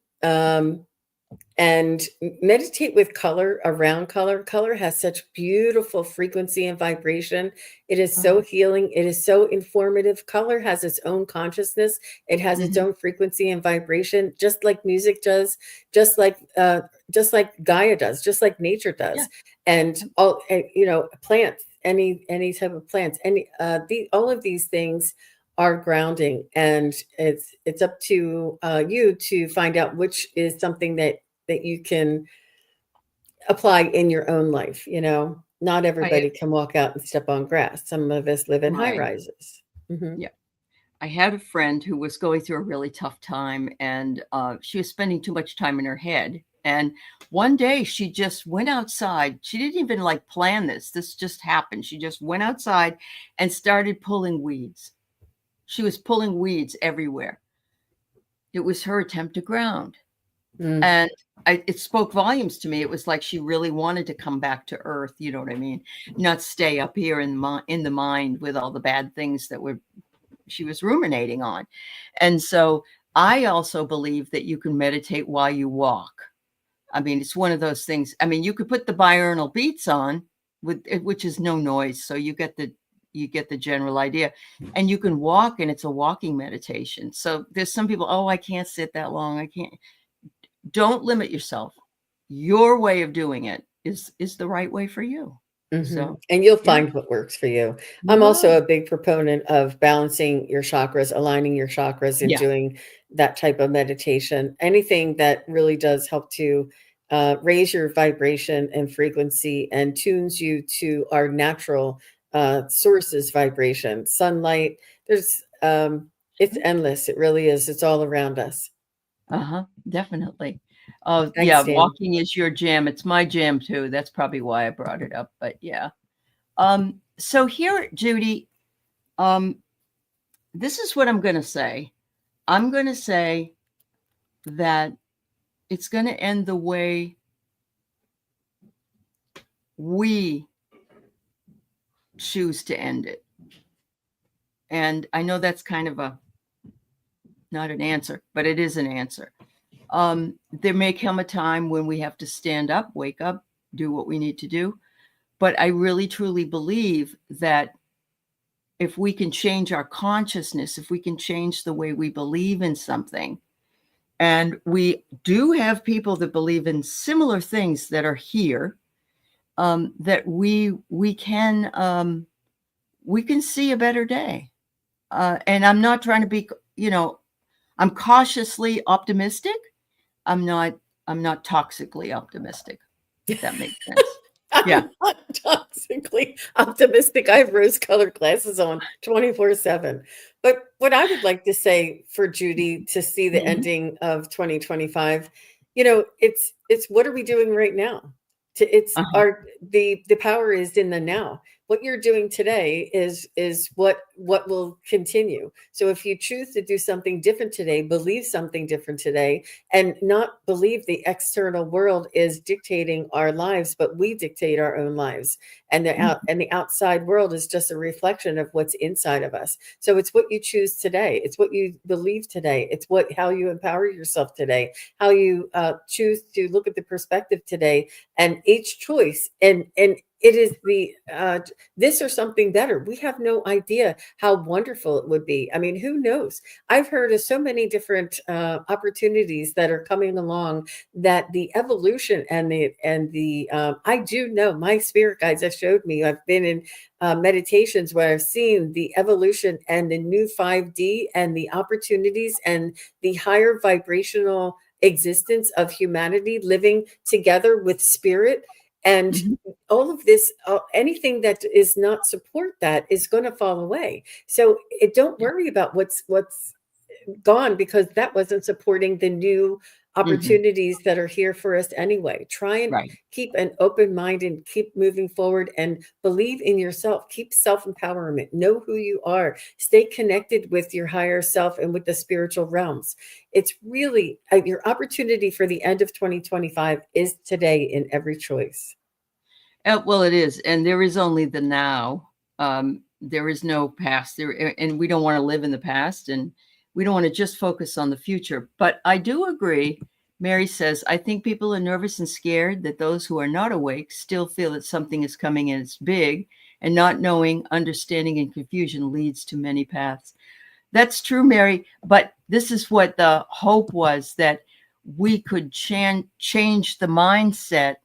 And meditate with color, around color. Color has such beautiful frequency and vibration. It is so healing. It is so informative. Color has its own consciousness. It has its own frequency and vibration, just like music does, just like Gaia does, just like nature does. Yeah. And all, you know, plants, any type of plants, all of these things are grounding, and it's up to you to find out which is something that you can apply in your own life. You know, not everybody can walk out and step on grass. Some of us live in high rises. Yeah. I had a friend who was going through a really tough time, and she was spending too much time in her head. And one day she just went outside. She didn't even like plan this. This just happened. She just went outside and started pulling weeds. She was pulling weeds everywhere. It was her attempt to ground. And it spoke volumes to me. It was like she really wanted to come back to earth. You know what I mean? Not stay up here in the mind with all the bad things that she was ruminating on. And so I also believe that you can meditate while you walk. I mean, it's one of those things. I mean, you could put the binaural beats on, which is no noise. So you get the you get the general idea. And you can walk, and it's a walking meditation. So there's some people, oh, I can't sit that long. I can't. Don't limit yourself. Your way of doing it is the right way for you. So And you'll yeah, find what works for you. you I'm also will. a big proponent of balancing your chakras, aligning your chakras, and Yeah. doing that type of meditation. Anything that really does help to raise your vibration and frequency and tunes you to our natural sources vibration, sunlight. There's it's endless. It really is. It's all around us. Definitely. Oh, yeah, Thanks, Dan. walking is your jam. It's my jam too. That's probably why I brought it up, but yeah. So here, Judy, this is what I'm going to say. I'm going to say that it's going to end the way we choose to end it. And I know that's kind of not an answer, but it is an answer. There may come a time when we have to stand up, wake up, do what we need to do. But I really, truly believe that if we can change our consciousness, if we can change the way we believe in something, and we do have people that believe in similar things that are here, that we can see a better day. And I'm not trying to be, I'm cautiously optimistic. I'm not toxically optimistic, if that makes sense. Yeah. I'm not toxically optimistic. I have rose-colored glasses on 24/7. But what I would like to say for Judy to see the ending of 2025, it's what are we doing right now? It's the power is in the now. What you're doing today is what will continue. So if you choose to do something different today, believe something different today, and not believe the external world is dictating our lives, but we dictate our own lives, and the outside world is just a reflection of what's inside of us. So it's what you choose today. It's what you believe today. It's how you empower yourself today, how you choose to look at the perspective today, and each choice and it is the this or something better. We have no idea how wonderful it would be. I mean, who knows? I've heard of so many different opportunities that are coming along, that the evolution and the I do know, my spirit guides have showed me. I've been in meditations where I've seen the evolution and the new 5D and the opportunities and the higher vibrational existence of humanity living together with spirit. And all of this, anything that is not support that is going to fall away. So don't worry about what's gone, because that wasn't supporting the new opportunities that are here for us anyway. Try and keep an open mind and keep moving forward and believe in yourself. Keep self-empowerment. Know who you are. Stay connected with your higher self and with the spiritual realms. It's really your opportunity for the end of 2025 is today in every choice. Well, it is. And there is only the now. There is no past there. And we don't want to live in the past, and we don't want to just focus on the future. But I do agree. Mary says, I think people are nervous and scared that those who are not awake still feel that something is coming and it's big, and not knowing, understanding, and confusion leads to many paths. That's true, Mary. But this is what the hope was, that we could change the mindset.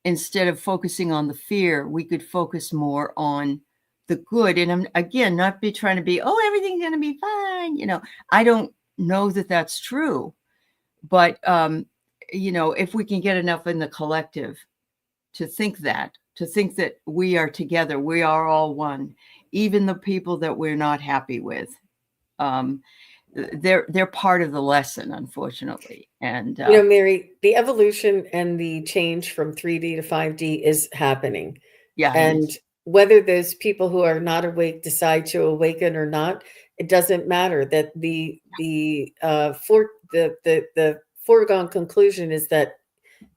Instead of focusing on the fear, we could focus more on the good. And I'm, again, not trying to be, oh, everything's going to be fine. I don't know that that's true. But, if we can get enough in the collective to think that we are together, we are all one, even the people that we're not happy with, they're part of the lesson, unfortunately. And Mary, the evolution and the change from 3D to 5D is happening. Yeah. And whether those people who are not awake decide to awaken or not, it doesn't matter. That the foregone conclusion is that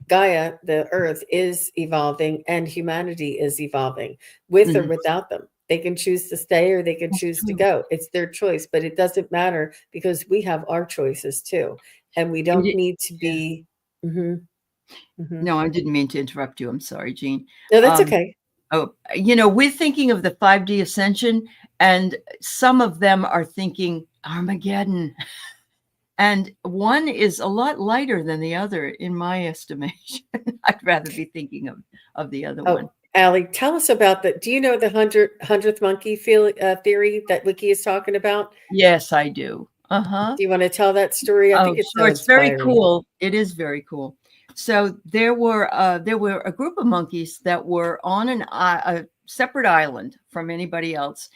Gaia, the earth, is evolving and humanity is evolving with or without them. They can choose to stay or they can choose to go. It's their choice, but it doesn't matter, because we have our choices too. And we don't need to be. No, I didn't mean to interrupt you. I'm sorry, Jean. No, that's okay. Oh, we're thinking of the 5D ascension, and some of them are thinking Armageddon. And one is a lot lighter than the other, in my estimation. I'd rather be thinking of the other one. Aley, tell us about do you know the 100th monkey theory that Wiki is talking about? Yes, I do. Uh-huh. Do you want to tell that story? I think it's so sure. It's very inspiring. cool. It is very cool. So there were a group of monkeys that were on a separate island from anybody else.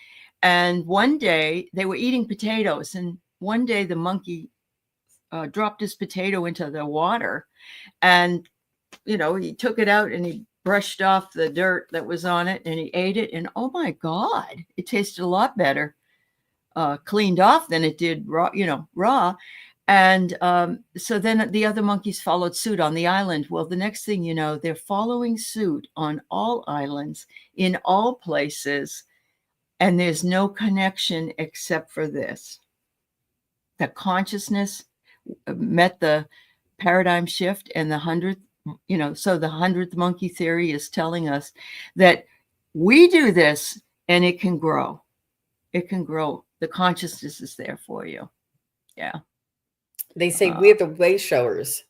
And one day they were eating potatoes, and one day the monkey dropped his potato into the water, and he took it out and he brushed off the dirt that was on it, and he ate it, and oh my God, it tasted a lot better cleaned off than it did raw. And so then the other monkeys followed suit on the island. Well, the next thing you know, they're following suit on all islands, in all places, and there's no connection except for this. The consciousness met the paradigm shift, and the 100th, so the 100th monkey theory is telling us that we do this and it can grow. It can grow. The consciousness is there for you. Yeah. They say we're the way showers.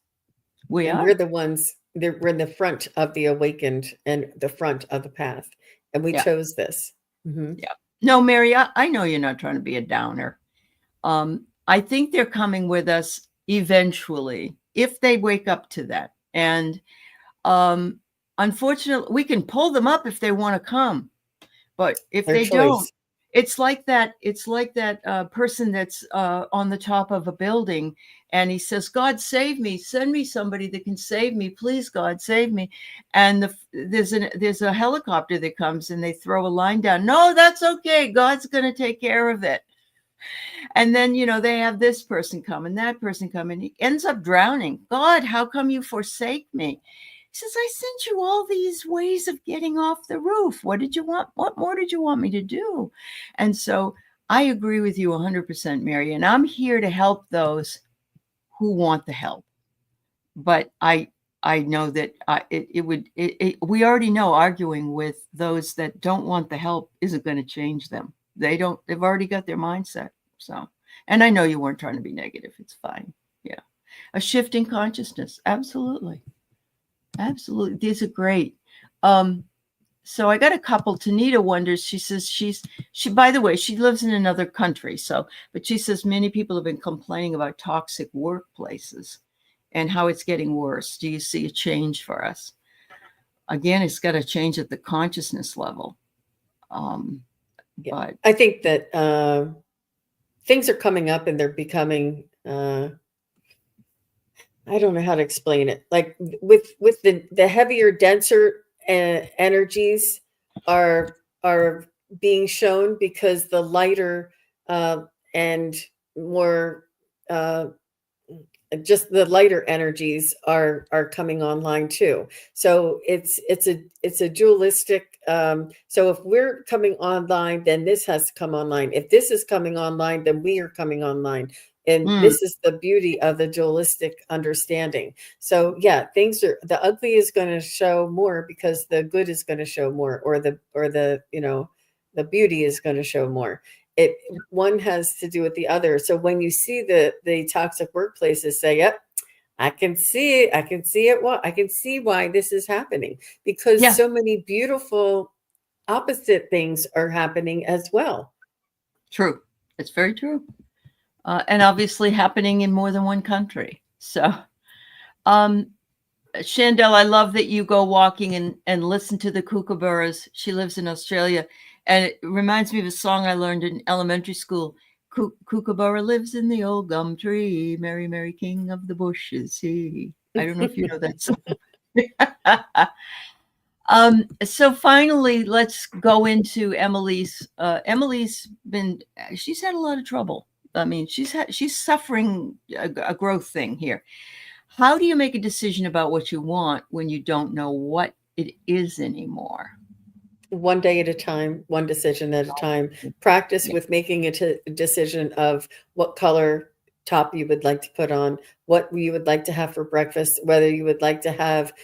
We're the ones, we're in the front of the awakened and the front of the path. And we chose this. Mm-hmm. Yeah. No, Mary, I know you're not trying to be a downer. I think they're coming with us eventually, if they wake up to that. And unfortunately, we can pull them up if they want to come. But if they don't, it's like that person that's on the top of a building, and he says, God, save me. Send me somebody that can save me. Please, God, save me. And there's a helicopter that comes, and they throw a line down. No, that's okay. God's going to take care of it. And then, they have this person come and that person come, and he ends up drowning. God, how come you forsake me? He says, I sent you all these ways of getting off the roof. What did you want? What more did you want me to do? And so I agree with you 100%, Mary. And I'm here to help those who want the help. But I know that we already know arguing with those that don't want the help isn't going to change them. They've already got their mindset. So, and I know you weren't trying to be negative. It's fine. Yeah. A shift in consciousness. Absolutely. Absolutely. These are great. So I got a couple. Tanita wonders, she says she, by the way, she lives in another country. But she says many people have been complaining about toxic workplaces and how it's getting worse. Do you see a change for us? Again, it's got to change at the consciousness level. But I think that things are coming up, and they're becoming, I don't know how to explain it. Like with the heavier, denser energies are being shown, because the lighter and more just the lighter energies are coming online too. So it's a dualistic. So if we're coming online, then this has to come online. If this is coming online, then we are coming online. And this is the beauty of the dualistic understanding. So yeah, the ugly is going to show more, because the good is going to show more, or the the beauty is going to show more. One has to do with the other. So when you see the toxic workplaces, say, yep, I can see it. I can see it. I can see why this is happening, because so many beautiful opposite things are happening as well. True. It's very true. And obviously happening in more than one country. So, Chandel, I love that you go walking and listen to the kookaburras. She lives in Australia, and it reminds me of a song I learned in elementary school. Kookaburra lives in the old gum tree. Merry, merry king of the bush is he. I don't know if you know that song. So finally, let's go into Emily's. Emily's she's had a lot of trouble. I mean, she's suffering a growth thing here. How do you make a decision about what you want when you don't know what it is anymore? One day at a time, one decision at a time. Practice with making a decision of what color top you would like to put on, what you would like to have for breakfast, whether you would like to have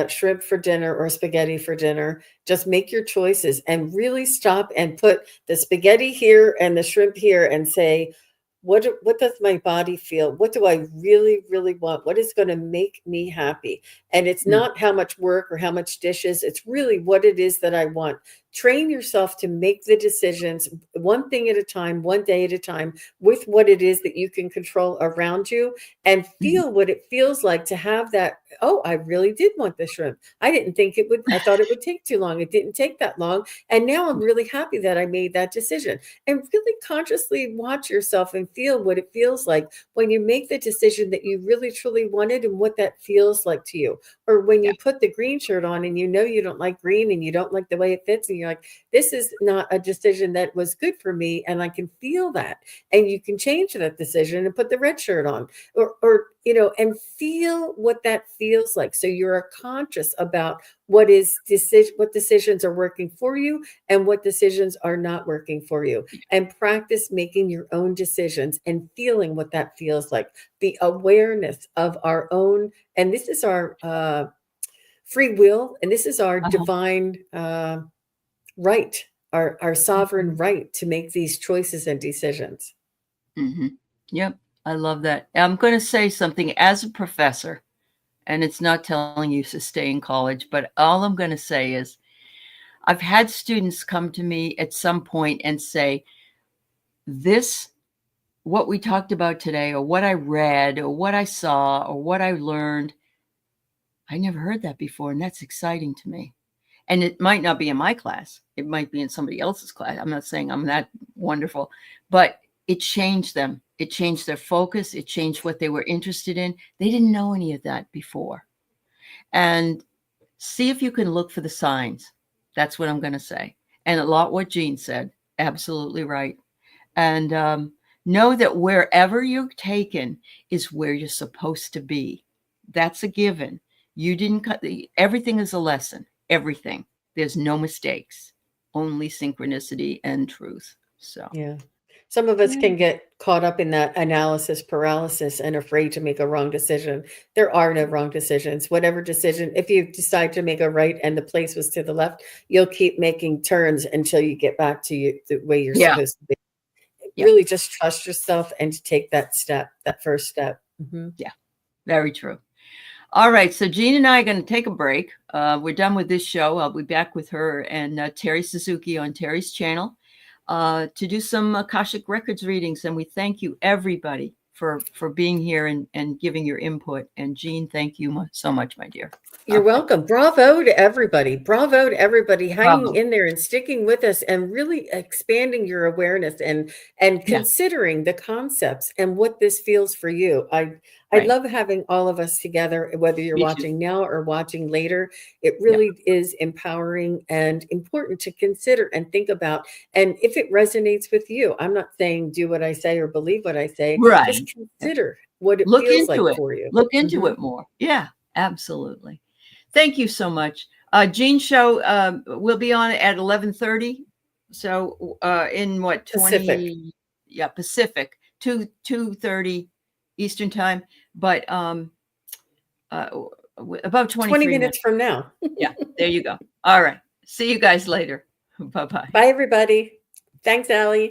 shrimp for dinner or spaghetti for dinner. Just make your choices and really stop and put the spaghetti here and the shrimp here and say, what does my body feel? What do I really, really want? What is going to make me happy? And it's Mm. not how much work or how much dishes. It's really what it is that I want. Train yourself to make the decisions one thing at a time, one day at a time, with what it is that you can control around you, and Mhm. feel what it feels like to have that. Oh, I really did want the shrimp. I didn't think it would. I thought it would take too long. It didn't take that long. And now I'm really happy that I made that decision. And really consciously watch yourself and feel what it feels like when you make the decision that you really truly wanted and what that feels like to you. Or when Yeah. you put the green shirt on and you know you don't like green and you don't like the way it fits, and you're like, this is not a decision that was good for me, and I can feel that. And you can change that decision and put the red shirt on, or and feel what that feels like. So you're conscious about what decisions are working for you and what decisions are not working for you, and practice making your own decisions and feeling what that feels like. The awareness of our own, and this is our free will, and this is our Uh-huh. divine right, our sovereign Mhm. right to make these choices and decisions. Mhm. Yep. I love that. I'm going to say something as a professor, and it's not telling you to stay in college, but all I'm going to say is I've had students come to me at some point and say, this, what we talked about today, or what I read, or what I saw, or what I learned, I never heard that before. And that's exciting to me. And it might not be in my class. It might be in somebody else's class. I'm not saying I'm that wonderful, but it changed them. It changed their focus. It changed what they were interested in. They didn't know any of that before. And see if you can look for the signs. That's what I'm going to say. And a lot what Jean said. Absolutely right. And know that wherever you're taken is where you're supposed to be. That's a given. You didn't cut everything is a lesson. Everything. There's no mistakes, only synchronicity and truth. So, Yeah. Some of us yeah. can get caught up in that analysis paralysis and afraid to make a wrong decision. There are no wrong decisions. Whatever decision, if you decide to make a right and the place was to the left, you'll keep making turns until you get back to the way you're Yeah. supposed to be. Yeah. Really just trust yourself and take that step, that first step. Mhm. Yeah. Very true. All right. So Jean and I are going to take a break. We're done with this show. I'll be back with her and Terry Suzuki on Terry's channel to do some Akashic Records readings. And we thank you, everybody, for being here and giving your input. And Jean, thank you so much, my dear. You're Okay. welcome. Bravo to everybody. Bravo to everybody hanging Bravo. in there and sticking with us and really expanding your awareness and Yeah. considering the concepts and what this feels for you. I Right. love having all of us together, whether you're Me too. watching now or watching later. It Yeah. really is empowering and important to consider and think about. And if it resonates with you, I'm not saying do what I say or believe what I say. Right. Just consider what it Look feels like into it. for you. Look into Mhm. it more. Yeah, absolutely. Thank you so much. Jean show will be on at 11:30. So in what Pacific. 20? Yeah, Pacific 2:30 Eastern time. But uh, about 20 23 minutes. minutes from now. Yeah, there you go. All right. See you guys later. Bye bye. Bye, everybody. Thanks, Allie.